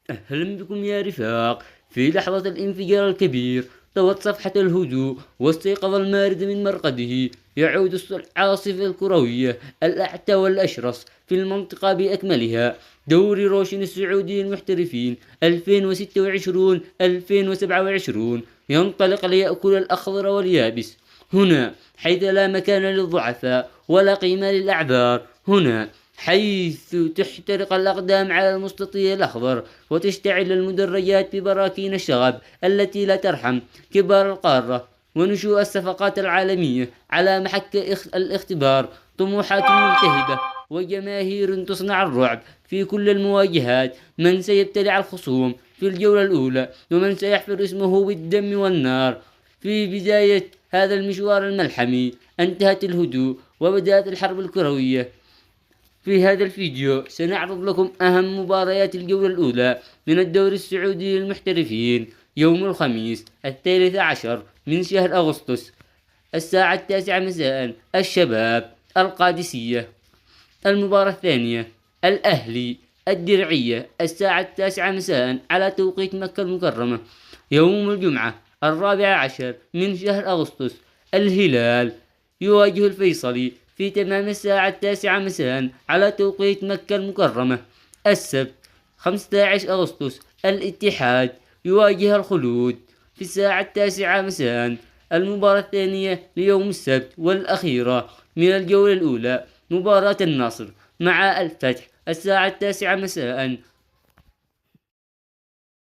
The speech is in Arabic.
أهلا بكم يا رفاق. في لحظة الانفجار الكبير طوت صفحة الهدوء واستيقظ المارد من مرقده. يعود العاصفة الكروية الأعتى والأشرس في المنطقة بأكملها. دوري روشن السعودي المحترفين 2026-2027 ينطلق ليأكل الأخضر واليابس. هنا حيث لا مكان للضعفاء ولا قيمة للأعذار. هنا حيث تحترق الأقدام على المستطيل الأخضر وتشتعل المدرجات ببراكين الشغب التي لا ترحم كبار القارة. ونشوء الصفقات العالمية على محك الاختبار. طموحات ملتهبة وجماهير تصنع الرعب في كل المواجهات. من سيبتلع الخصوم في الجولة الأولى ومن سيحفر اسمه بالدم والنار. في بداية هذا المشوار الملحمي انتهت الهدوء وبدأت الحرب الكروية. في هذا الفيديو سنعرض لكم أهم مباريات الجولة الأولى من الدوري السعودي للمحترفين يوم الخميس 13 من شهر أغسطس الساعة 9 مساء. الشباب القادسية. المباراة الثانية الأهلي الدرعية الساعة 9 مساء على توقيت مكة المكرمة. يوم الجمعة 14 من شهر أغسطس الهلال يواجه الفيصلي في تمام الساعة 9 مساء على توقيت مكة المكرمة. السبت 15 أغسطس الاتحاد يواجه الخلود في الساعة 9 مساء. المباراة الثانية ليوم السبت والأخيرة من الجولة الأولى مباراة النصر مع الفتح الساعة 9 مساء